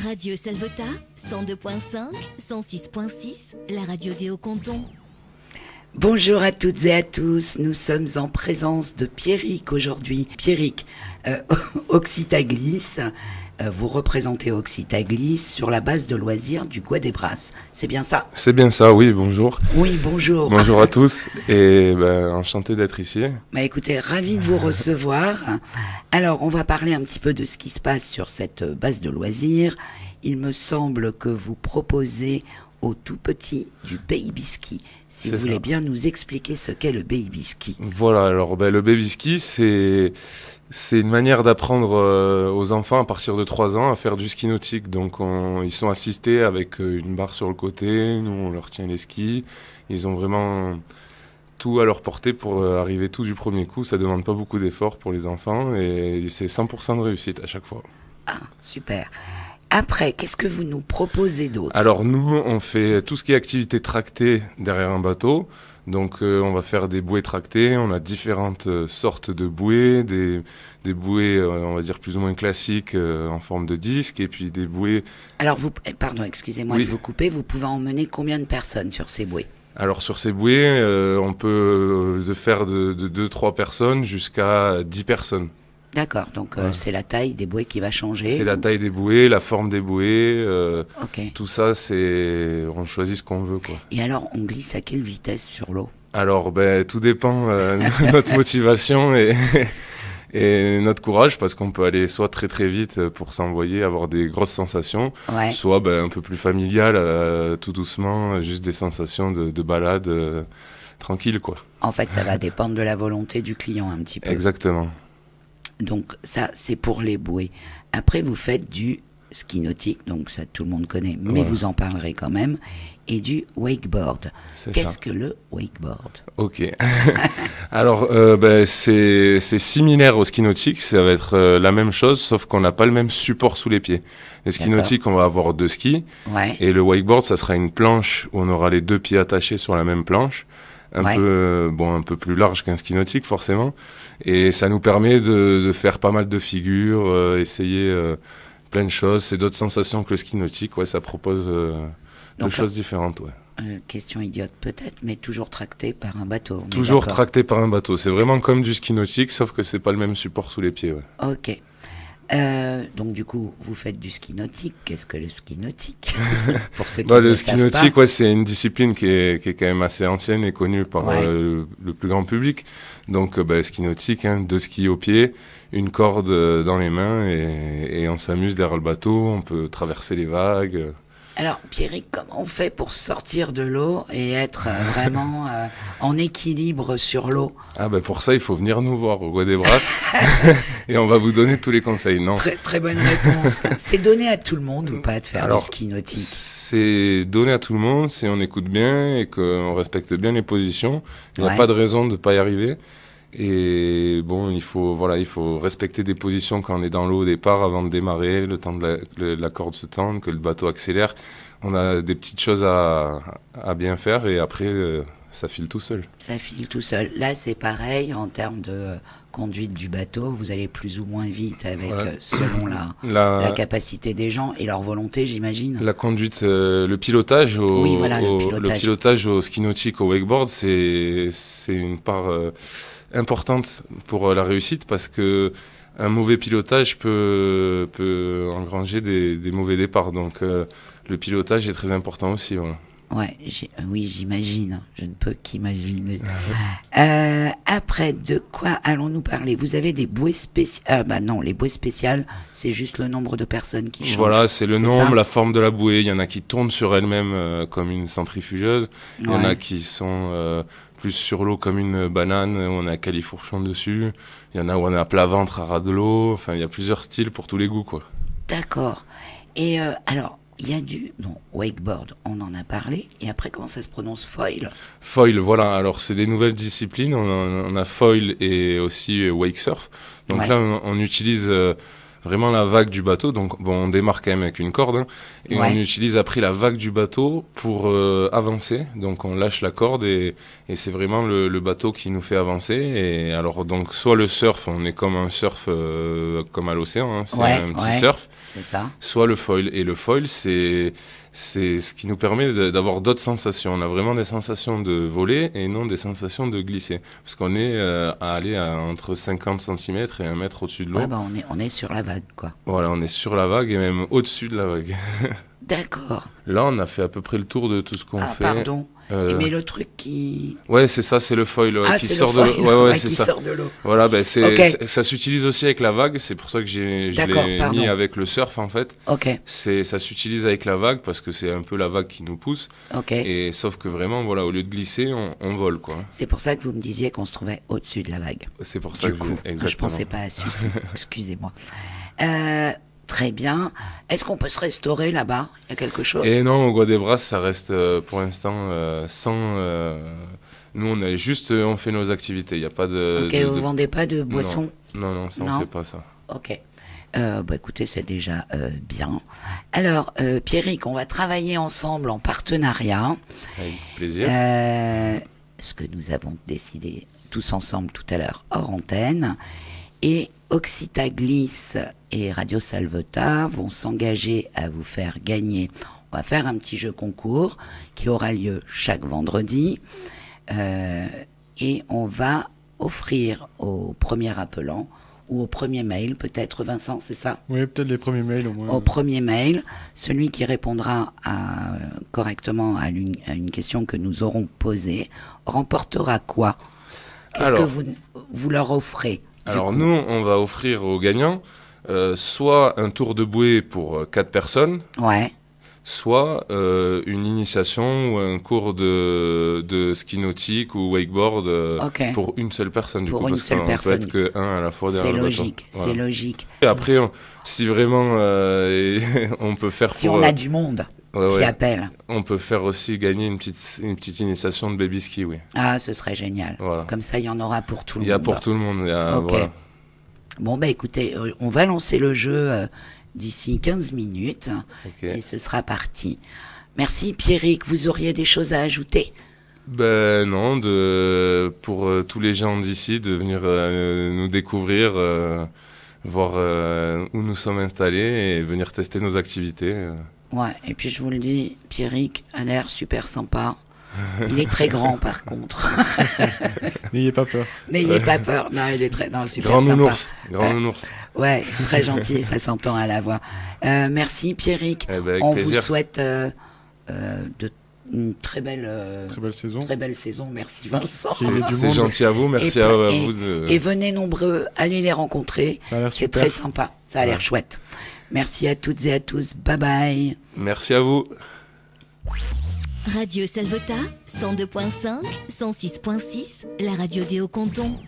Radio Salvetat, 102.5, 106.6, la radio des Hauts-Cantons. Bonjour à toutes et à tous, nous sommes en présence de Pierrick aujourd'hui. Pierrick, Occitaglis, vous représentez Occitaglis sur la base de loisirs du Gois des Brasses, c'est bien ça? C'est bien ça, oui, bonjour. Oui, bonjour. Bonjour à tous, et enchanté d'être ici. Écoutez, ravi de vous recevoir. Alors, on va parler un petit peu de ce qui se passe sur cette base de loisirs. Il me semble que vous proposez au tout petit du baby ski. Si vous voulez bien nous expliquer ce qu'est le baby ski. Voilà, alors le baby ski, c'est une manière d'apprendre aux enfants à partir de 3 ans à faire du ski nautique. Donc ils sont assistés avec une barre sur le côté, nous on leur tient les skis. Ils ont vraiment tout à leur portée pour arriver tout du premier coup. Ça demande pas beaucoup d'efforts pour les enfants et c'est 100% de réussite à chaque fois. Ah, super. Après, qu'est-ce que vous nous proposez d'autre? Alors nous, on fait tout ce qui est activité tractée derrière un bateau. Donc on va faire des bouées tractées, on a différentes sortes de bouées, des bouées on va dire plus ou moins classiques en forme de disque et puis des bouées... Alors pardon, excusez-moi de vous couper, vous pouvez emmener combien de personnes sur ces bouées? Alors sur ces bouées, on peut faire de 2-3 personnes jusqu'à 10 personnes. D'accord, donc c'est la taille des bouées qui va changer. C'est la taille des bouées, la forme des bouées, okay. Tout ça, on choisit ce qu'on veut, quoi. Et alors, on glisse à quelle vitesse sur l'eau? Alors, tout dépend de notre motivation et notre courage, parce qu'on peut aller soit très très vite pour s'envoyer, avoir des grosses sensations, soit un peu plus familial, tout doucement, juste des sensations de balade tranquille, quoi. En fait, ça va dépendre de la volonté du client un petit peu. Exactement. Donc ça, c'est pour les bouées. Après, vous faites du ski nautique, donc ça tout le monde connaît, mais vous en parlerez quand même, et du wakeboard. Qu'est-ce que le wakeboard? Ok. Alors, c'est similaire au ski nautique, ça va être la même chose, sauf qu'on n'a pas le même support sous les pieds. Les skis nautiques, on va avoir 2 skis, et le wakeboard, ça sera une planche où on aura les 2 pieds attachés sur la même planche. Un peu plus large qu'un ski nautique forcément, et ça nous permet de faire pas mal de figures, essayer plein de choses. C'est d'autres sensations que le ski nautique, ça propose deux choses différentes. Question idiote peut-être, mais toujours tracté par un bateau. Toujours tracté par un bateau, c'est vraiment comme du ski nautique, sauf que c'est pas le même support sous les pieds. Ok. Donc du coup, vous faites du ski nautique. Qu'est-ce que le ski nautique? Pour ceux qui ne le savent ski nautique, pas. C'est une discipline qui est quand même assez ancienne et connue par le plus grand public. Donc ski nautique, 2 skis au pied, une corde dans les mains et on s'amuse derrière le bateau, on peut traverser les vagues. Alors, Pierrick, comment on fait pour sortir de l'eau et être vraiment en équilibre sur l'eau? Pour ça, il faut venir nous voir au Gois des Brasses et on va vous donner tous les conseils. Non. Très, très bonne réponse. C'est donné à tout le monde ou pas de faire du ski nautique? C'est donné à tout le monde si on écoute bien et qu'on respecte bien les positions. Il n'y a pas de raison de ne pas y arriver. Et il faut respecter des positions quand on est dans l'eau au départ avant de démarrer, le temps de la corde se tendre, que le bateau accélère. On a des petites choses à bien faire et après ça file tout seul. Ça file tout seul. Là c'est pareil en termes de conduite du bateau, vous allez plus ou moins vite avec selon la capacité des gens et leur volonté, j'imagine. La conduite, le pilotage le pilotage au ski nautique, au wakeboard, c'est une part importante pour la réussite parce que un mauvais pilotage peut engranger des mauvais départs. Donc le pilotage est très important aussi. Oui, j'imagine. Je ne peux qu'imaginer. Après, de quoi allons-nous parler? Vous avez des bouées spéciales? Non, les bouées spéciales, c'est juste le nombre de personnes qui changent. Voilà, c'est le nombre, la forme de la bouée. Il y en a qui tournent sur elles-mêmes comme une centrifugeuse. Il y en a qui sont plus sur l'eau comme une banane, où on a califourchon dessus. Il y en a où on a à plat ventre à ras de l'eau. Enfin, il y a plusieurs styles pour tous les goûts, quoi. D'accord. Et alors, il y a wakeboard, on en a parlé. Et après, comment ça se prononce? Foil? Foil, voilà. Alors, c'est des nouvelles disciplines. On a foil et aussi wake surf. Donc là, on utilise vraiment la vague du bateau. Donc bon, on démarre quand même avec une corde, hein, et on utilise après la vague du bateau pour avancer. Donc on lâche la corde et c'est vraiment le bateau qui nous fait avancer. Et alors donc soit le surf, on est comme un surf comme à l'océan, hein, c'est un petit surf. C'est ça. Soit le foil. Et le foil, c'est ce qui nous permet d'avoir d'autres sensations. On a vraiment des sensations de voler et non des sensations de glisser. Parce qu'on est à aller entre 50 cm et 1 mètre au-dessus de l'eau. Ouais, bah on est sur la vague, quoi. Voilà, on est sur la vague et même au-dessus de la vague. D'accord. Là, on a fait à peu près le tour de tout ce qu'on fait. Pardon. Mais le truc qui... Ouais, c'est ça, c'est le foil qui sort de l'eau. Ouais, c'est ça. Sort de l'eau. Voilà, ben ça s'utilise aussi avec la vague. C'est pour ça que je l'ai mis avec le surf, en fait. Ça s'utilise avec la vague parce que c'est un peu la vague qui nous pousse. Et sauf que vraiment, voilà, au lieu de glisser, on vole, quoi. C'est pour ça que vous me disiez qu'on se trouvait au-dessus de la vague. C'est pour ça que exactement. Je pensais pas à celui-ci. Excusez-moi. Très bien. Est-ce qu'on peut se restaurer là-bas? Il y a quelque chose? Et non, au Guadebras, ça reste pour l'instant sans... Nous, on fait nos activités. Il n'y a pas de... Ok, vous vendez pas de boissons? Non, ça, on fait pas ça. Ok. Bah écoutez, c'est déjà bien. Alors, Pierrick, on va travailler ensemble en partenariat. Avec plaisir. Ce que nous avons décidé tous ensemble tout à l'heure hors antenne. Et Occitaglis et Radio Salvetar vont s'engager à vous faire gagner. On va faire un petit jeu concours qui aura lieu chaque vendredi. Et on va offrir au premier appelant ou au premier mail, peut-être, Vincent, c'est ça? Oui, peut-être les premiers mails au moins. Au premier mail, celui qui répondra correctement à une question que nous aurons posée remportera quoi? Qu'est-ce que vous leur offrez? Alors nous, on va offrir aux gagnants soit un tour de bouée pour 4 personnes, soit une initiation ou un cours de ski nautique ou wakeboard pour une seule personne. Pour une seule personne. On peut être qu'un à la fois derrière le bateau. C'est logique. Et après, si vraiment on peut faire si on a du monde qui appelle. On peut faire aussi gagner une petite initiation de baby ski, oui. Ah, ce serait génial. Voilà. Comme ça, il y en aura pour tout le monde. Il y a pour tout le monde. Voilà. Bon, bah écoutez, on va lancer le jeu d'ici 15 minutes et ce sera parti. Merci Pierrick, vous auriez des choses à ajouter? Ben non, pour tous les gens d'ici, de venir nous découvrir, voir où nous sommes installés et venir tester nos activités. Ouais, et puis je vous le dis, Pierrick a l'air super sympa. Il est très grand par contre. N'ayez pas peur. N'ayez pas peur. Non, il est très super grand sympa. Grand nounours. Ouais, très gentil, ça s'entend à la voix. Merci Pierrick. On vous souhaite une très belle saison. Très belle saison. Merci Vincent. C'est gentil à vous. Merci à vous. Et venez nombreux, allez les rencontrer. C'est très sympa. Ça a l'air chouette. Merci à toutes et à tous. Bye bye. Merci à vous. Radio Salvetar, 102.5, 106.6, la radio des Hauts-Cantons.